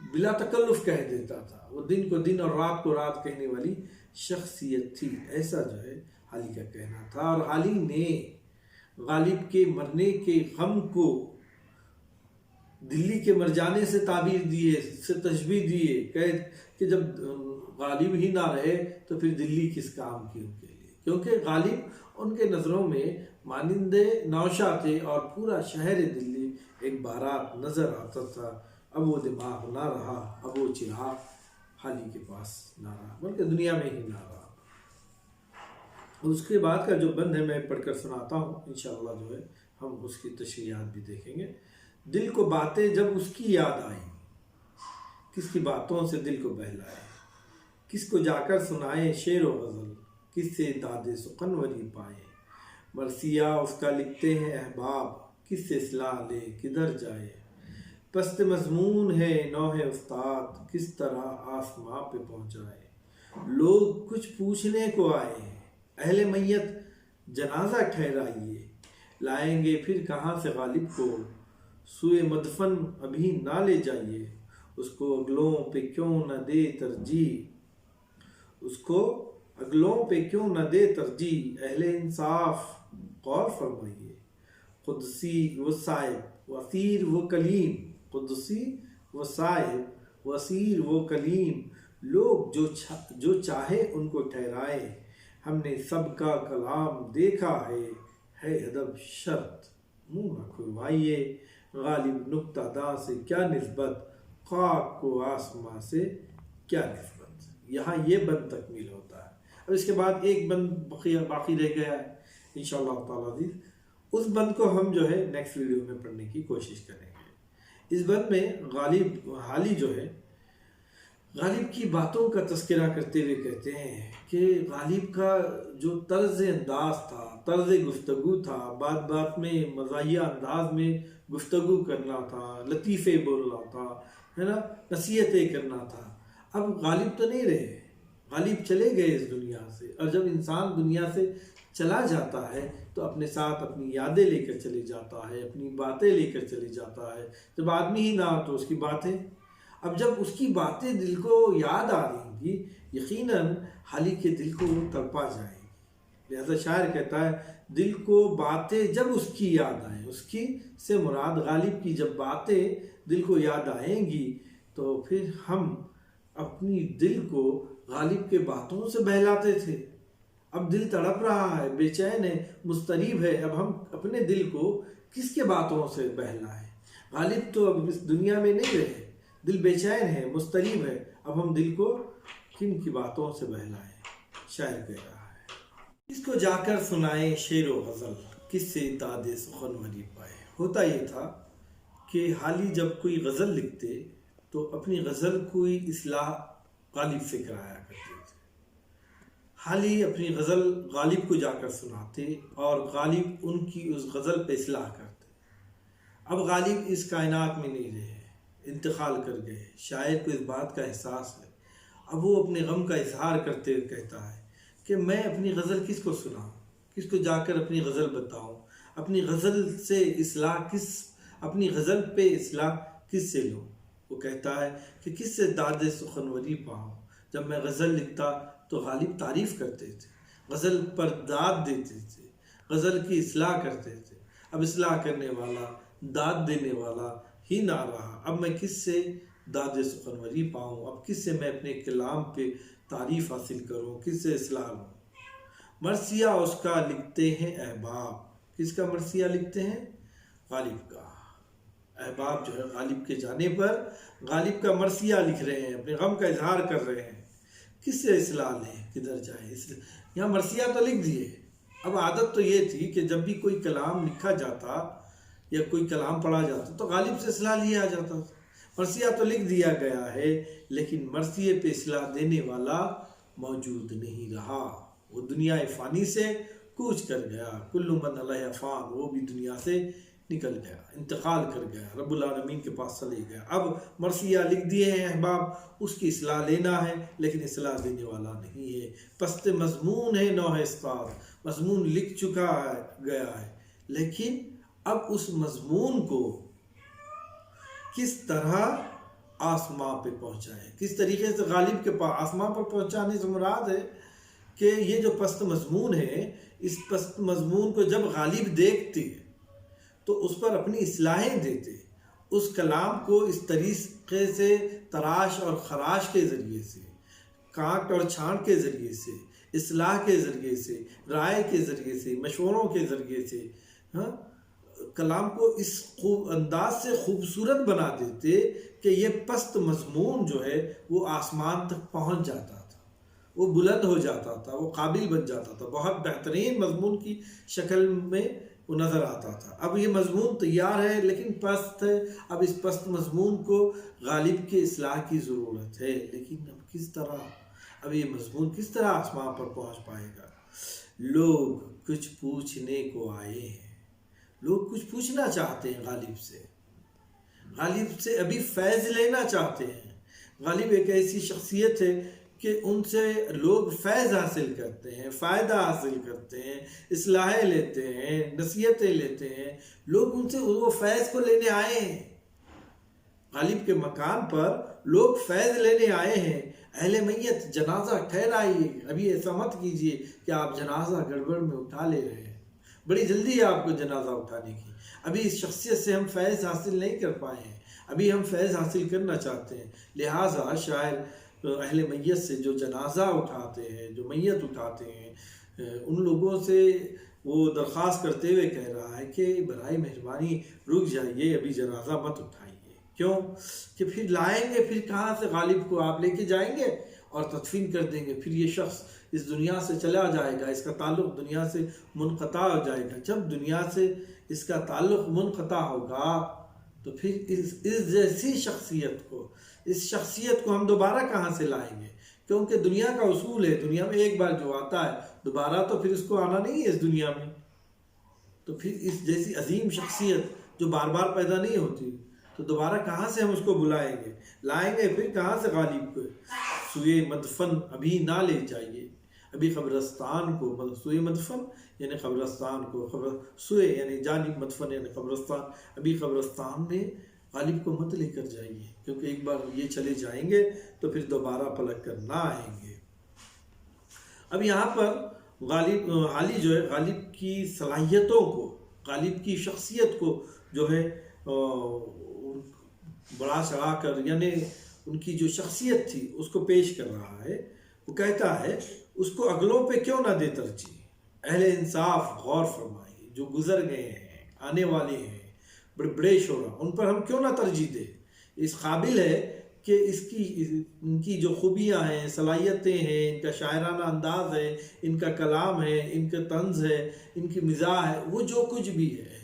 بلا تکلف کہہ دیتا تھا، وہ دن کو دن اور رات کو رات کہنے والی شخصیت تھی، ایسا جو ہے حالی کا کہنا تھا۔ اور حالی نے غالب کے مرنے کے غم کو دلی کے مر جانے سے تعبیر دیے، سے تشبیہ دیے کہ جب غالب ہی نہ رہے تو پھر دلی کس کام کی ان کے لیے، کیونکہ غالب ان کے نظروں میں مانند نوشہ تھے اور پورا شہر دلی ایک بارات نظر آتا تھا۔ اب وہ دماغ نہ رہا، اب وہ چراغ حالی کے پاس نہ رہا، بلکہ دنیا میں ہی نہ رہا۔ اس کے بعد کا جو بند ہے میں پڑھ کر سناتا ہوں، انشاءاللہ جو ہے ہم اس کی تشریحات بھی دیکھیں گے۔ دل کو باتیں جب اس کی یاد آئیں، کس کی باتوں سے دل کو بہلائے، کس کو جا کر سنائے شعر و غزل، کس سے داد سخنوری پائے، مرثیہ اس کا لکھتے ہیں احباب، کس سے اصلاح لے کدھر جائے، پست مضمون ہے نوح استاد، کس طرح آسماں پہ پہنچائے، لوگ کچھ پوچھنے کو آئے ہیں، اہل میت جنازہ ٹھہرائیے، لائیں گے پھر کہاں سے غالب کو، سوئے مدفن ابھی نہ لے جائیے، اس کو اگلوں پہ کیوں نہ دے ترجیح، اس کو اگلوں پہ کیوں نہ دے ترجیح، اہل انصاف غور فرمائیے، قدسی و صاحب وسیر و کلیم، قدسی و صاحب وسیر و کلیم، لوگ جو چاہے ان کو ٹھہرائے، ہم نے سب کا کلام دیکھا ہے ادب شرط، منہ نہ کھلوائیے، غالب نکتہ داں سے کیا نسبت، خاک کو آسماں سے کیا نسبت۔ یہاں یہ بند تکمیل ہوتا ہے۔ اب اس کے بعد ایک بند باقی رہ گیا ہے انشاءاللہ تعالیٰ عزیز، اس بند کو ہم جو ہے نیکسٹ ویڈیو میں پڑھنے کی کوشش کریں گے۔ اس بند میں غالب حالی جو ہے غالب کی باتوں کا تذکرہ کرتے ہوئے کہتے ہیں کہ غالب کا جو طرز انداز تھا، طرز گفتگو تھا، بات بات میں مزاحیہ انداز میں گفتگو کرنا تھا، لطیفے بولنا تھا، ہے نا، نصیحتیں کرنا تھا، اب غالب تو نہیں رہے، غالب چلے گئے اس دنیا سے۔ اور جب انسان دنیا سے چلا جاتا ہے تو اپنے ساتھ اپنی یادیں لے کر چلے جاتا ہے، اپنی باتیں لے کر چلے جاتا ہے۔ جب آدمی ہی نہ ہو تو اس کی باتیں، اب جب اس کی باتیں دل کو یاد آ رہی گی، یقیناً حالی کے دل کو وہ تڑپا جائے گی۔ لہذا شاعر کہتا ہے دل کو باتیں جب اس کی یاد آئیں، اس کی سے مراد غالب کی جب باتیں دل کو یاد آئیں گی تو پھر ہم اپنی دل کو غالب کے باتوں سے بہلاتے تھے۔ اب دل تڑپ رہا ہے، بے چین ہے، مضطرب ہے، اب ہم اپنے دل کو کس کے باتوں سے بہلائیں؟ غالب تو اب اس دنیا میں نہیں رہے، دل بے چین ہے، مضطرب ہے، اب ہم دل کو کن کی باتوں سے بہلائیں؟ شاعر کہہ رہا ہے کس کو جا کر سنائیں شعر و غزل، کس سے داد سخنوری پائے۔ ہوتا یہ تھا کہ حالی جب کوئی غزل لکھتے تو اپنی غزل کوئی اصلاح غالب سے کرایا کرتے تھے۔ حالی اپنی غزل غالب کو جا کر سناتے اور غالب ان کی اس غزل پہ اصلاح کرتے۔ اب غالب اس کائنات میں نہیں رہے، انتقال کر گئے۔ شاعر کو اس بات کا احساس ہے، اب وہ اپنے غم کا اظہار کرتے ہوئے کہتا ہے کہ میں اپنی غزل کس کو سناؤں، کس کو جا کر اپنی غزل بتاؤں، اپنی غزل سے اصلاح اپنی غزل پہ اصلاح کس سے لوں۔ وہ کہتا ہے کہ کس سے داد سخنوری پاؤں۔ جب میں غزل لکھتا تو غالب تعریف کرتے تھے، غزل پر داد دیتے تھے، غزل کی اصلاح کرتے تھے۔ اب اصلاح کرنے والا، داد دینے والا ہی نہ رہا، اب میں کس سے داد سخنوری پاؤں، اب کس سے میں اپنے کلام پہ تعریف حاصل کروں، کس سے اصلاح لوں۔ مرثیہ اس کا لکھتے ہیں احباب، کس کا مرثیہ لکھتے ہیں؟ غالب کا۔ احباب جو ہے غالب کے جانے پر غالب کا مرثیہ لکھ رہے ہیں، اپنے غم کا اظہار کر رہے ہیں، کس سے اصلاح لیں کدھر جائیں۔ یہاں مرثیہ تو لکھ دیے، اب عادت تو یہ تھی کہ جب بھی کوئی کلام لکھا جاتا یا کوئی کلام پڑھا جاتا تو غالب سے اصلاح لیا جاتا تھا۔ مرثیہ تو لکھ دیا گیا ہے لیکن مرثیے پہ اصلاح دینے والا موجود نہیں رہا، وہ دنیا فانی سے کوچ کر گیا، کل من علیہ فان، وہ بھی دنیا سے نکل گیا، انتقال کر گیا، رب العالمین کے پاس چلے گیا۔ اب مرثیہ لکھ دیے ہیں احباب، اس کی اصلاح لینا ہے لیکن اصلاح دینے والا نہیں ہے۔ پست مضمون ہے نوح استاد، مضمون لکھ چکا گیا ہے لیکن اب اس مضمون کو کس طرح آسماں پہ پہنچائے۔ کس طریقے سے غالب کے پاس آسماں پر پہنچانے سے مراد ہے کہ یہ جو پست مضمون ہے، اس پست مضمون کو جب غالب دیکھتے تو اس پر اپنی اصلاحیں دیتے، اس کلام کو اس طریقے سے تراش اور خراش کے ذریعے سے، کانٹ اور چھانٹ کے ذریعے سے، اصلاح کے ذریعے سے، رائے کے ذریعے سے، مشوروں کے ذریعے سے کلام کو اس انداز سے خوبصورت بنا دیتے کہ یہ پست مضمون جو ہے وہ آسمان تک پہنچ جاتا تھا، وہ بلند ہو جاتا تھا، وہ قابل بن جاتا تھا، بہت بہترین مضمون کی شکل میں وہ نظر آتا تھا۔ اب یہ مضمون تیار ہے لیکن پست ہے، اب اس پست مضمون کو غالب کے اصلاح کی ضرورت ہے، لیکن اب کس طرح، اب یہ مضمون کس طرح آسمان پر پہنچ پائے گا؟ لوگ کچھ پوچھنے کو آئے ہیں، لوگ کچھ پوچھنا چاہتے ہیں غالب سے، غالب سے ابھی فیض لینا چاہتے ہیں۔ غالب ایک ایسی شخصیت ہے کہ ان سے لوگ فیض حاصل کرتے ہیں، فائدہ حاصل کرتے ہیں، اصلاحیں لیتے ہیں، نصیحتیں لیتے ہیں، لوگ ان سے وہ فیض کو لینے آئے ہیں۔ غالب کے مکان پر لوگ فیض لینے آئے ہیں۔ اہل میت جنازہ ٹھہرائیے، ابھی ایسا مت کیجئے کہ آپ جنازہ گڑبڑ میں اٹھا لے رہے ہیں، بڑی جلدی ہے آپ کو جنازہ اٹھانے کی، ابھی اس شخصیت سے ہم فیض حاصل نہیں کر پائے ہیں، ابھی ہم فیض حاصل کرنا چاہتے ہیں۔ لہٰذا شاعر اہل میت سے جو جنازہ اٹھاتے ہیں، جو میت اٹھاتے ہیں، ان لوگوں سے وہ درخواست کرتے ہوئے کہہ رہا ہے کہ برائے مہربانی رک جائیے، ابھی جنازہ مت اٹھائیے۔ کیوں کہ پھر لائیں گے، پھر کہاں سے غالب کو آپ لے کے جائیں گے اور تدفین کر دیں گے، پھر یہ شخص اس دنیا سے چلا جائے گا، اس کا تعلق دنیا سے منقطع ہو جائے گا۔ جب دنیا سے اس کا تعلق منقطع ہوگا تو پھر اس جیسی شخصیت کو، اس شخصیت کو ہم دوبارہ کہاں سے لائیں گے؟ کیونکہ دنیا کا اصول ہے، دنیا میں ایک بار جو آتا ہے دوبارہ تو پھر اس کو آنا نہیں ہے اس دنیا میں، تو پھر اس جیسی عظیم شخصیت جو بار بار پیدا نہیں ہوتی تو دوبارہ کہاں سے ہم اس کو بلائیں گے، لائیں گے پھر کہاں سے غالب کو؟ سوئے مدفن ابھی نہ لے جائیے، ابھی قبرستان کو، سوئے مدفن یعنی قبرستان کو، سوئے یعنی جانب مدفن یعنی قبرستان، ابھی قبرستان میں غالب کو مت لے کر جائیے، کیونکہ ایک بار یہ چلے جائیں گے تو پھر دوبارہ پلٹ کر نہ آئیں گے۔ اب یہاں پر غالب حالی جو ہے غالب کی صلاحیتوں کو، غالب کی شخصیت کو جو ہے بڑا چڑھا کر، یعنی ان کی جو شخصیت تھی اس کو پیش کر رہا ہے۔ وہ کہتا ہے اس کو اگلوں پہ کیوں نہ دے ترجیح، اہل انصاف غور فرمائیے، جو گزر گئے ہیں، آنے والے ہیں، بڑے بڑے شعراء، ان پر ہم کیوں نہ ترجیح دیں؟ اس قابل ہے کہ ان کی جو خوبیاں ہیں، صلاحیتیں ہیں، ان کا شاعرانہ انداز ہے، ان کا کلام ہے، ان کا طنز ہے، ان کی مزاح ہے، وہ جو کچھ بھی ہے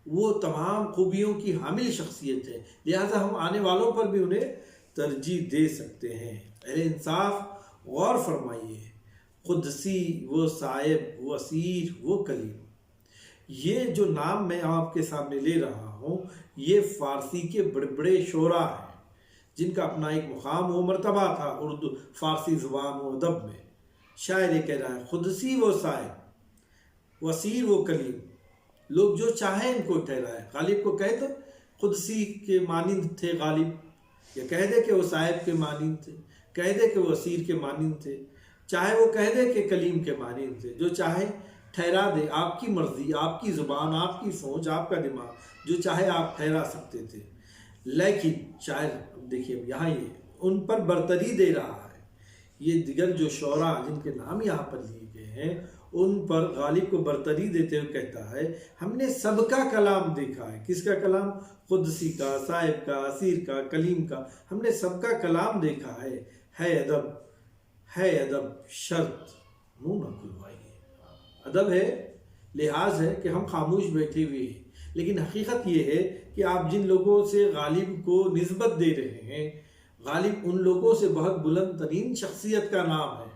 وہ تمام خوبیوں کی حامل شخصیت ہے، لہذا ہم آنے والوں پر بھی انہیں ترجیح دے سکتے ہیں۔ اہل انصاف غور فرمائیے، قدسی وہ صاحب، وہ اسیر، وہ کلیم، یہ جو نام میں آپ کے سامنے لے رہا ہوں یہ فارسی کے بڑے بڑے شعراء ہیں جن کا اپنا ایک مقام و مرتبہ تھا اردو فارسی زبان و ادب میں۔ شاعر یہ کہہ رہا ہے قدسی وہ صاحب، اسیر وہ کلیم، لوگ جو چاہیں ان کو ٹھہرائے۔ غالب کو کہہ دو قدسی کے مانند تھے غالب، یا کہہ دے کہ وہ صاحب کے مانند تھے، کہہ دے کہ وہ اسیر کے مانند تھے، چاہے وہ کہہ دے کہ کلیم کے مانند تھے، جو چاہے ٹھہرا دے، آپ کی مرضی، آپ کی زبان، آپ کی سوچ، آپ کا دماغ، جو چاہے آپ ٹھہرا سکتے تھے۔ لیکن شاعر دیکھیے یہاں یہ ان پر برتری دے رہا ہے، یہ دیگر جو شعراء جن کے نام یہاں پر لیے گئے ہیں ان پر غالب کو برتری دیتے ہوئے کہتا ہے ہم نے سب کا کلام دیکھا ہے۔ کس کا کلام؟ قدسی کا، صاحب کا، اسیر کا، کلیم کا، ہم نے سب کا کلام دیکھا ہے ادب، ہے ادب شرط منہ نہ کھلوائیے۔ ادب ہے، لحاظ ہے کہ ہم خاموش بیٹھے ہوئے ہیں، لیکن حقیقت یہ ہے کہ آپ جن لوگوں سے غالب کو نسبت دے رہے ہیں، غالب ان لوگوں سے بہت بلند ترین شخصیت کا نام ہے۔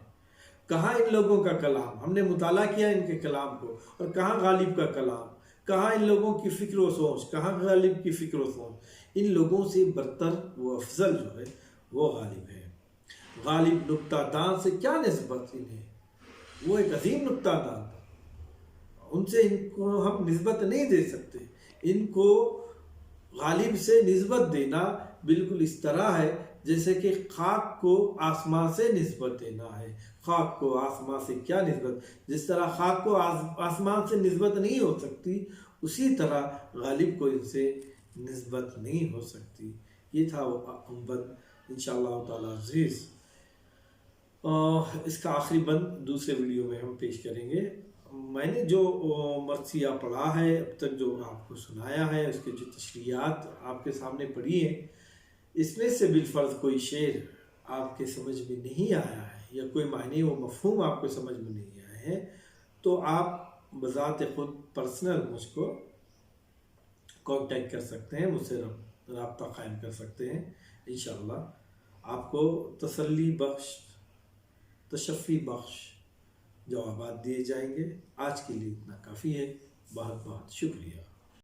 کہاں ان لوگوں کا کلام؟ ہم نے مطالعہ کیا ان کے کلام کو، اور کہاں غالب کا کلام، کہاں ان لوگوں کی فکر و سوچ، کہاں غالب کی فکر و سوچ۔ ان لوگوں سے برتر و افضل جو ہے وہ غالب ہے۔ غالب نکتہ دان سے کیا نسبت انہیں، وہ ایک عظیم نکتہ دان تھا، ان سے ان کو ہم نسبت نہیں دے سکتے۔ ان کو غالب سے نسبت دینا بالکل اس طرح ہے جیسے کہ خاک کو آسمان سے نسبت دینا ہے۔ خاک کو آسمان سے کیا نسبت؟ جس طرح خاک کو آسمان سے نسبت نہیں ہو سکتی، اسی طرح غالب کو ان سے نسبت نہیں ہو سکتی۔ یہ تھا وہ بند انشاءاللہ تعالی عزیز۔ اس کا آخری بند دوسرے ویڈیو میں ہم پیش کریں گے۔ میں نے جو مرثیہ پڑھا ہے اب تک، جو آپ کو سنایا ہے، اس کے جو تشریحات آپ کے سامنے پڑھی ہیں، اس میں سے بالفرض کوئی شعر آپ کے سمجھ میں نہیں آیا ہے یا کوئی معنی و مفہوم آپ کو سمجھ میں نہیں آئے ہیں، تو آپ بذات خود پرسنل مجھ کو کانٹیکٹ کر سکتے ہیں، مجھ سے رابطہ قائم کر سکتے ہیں۔ انشاءاللہ آپ کو تسلی بخش، تشفی بخش جوابات دیے جائیں گے۔ آج کے لیے اتنا کافی ہے۔ بہت بہت شکریہ۔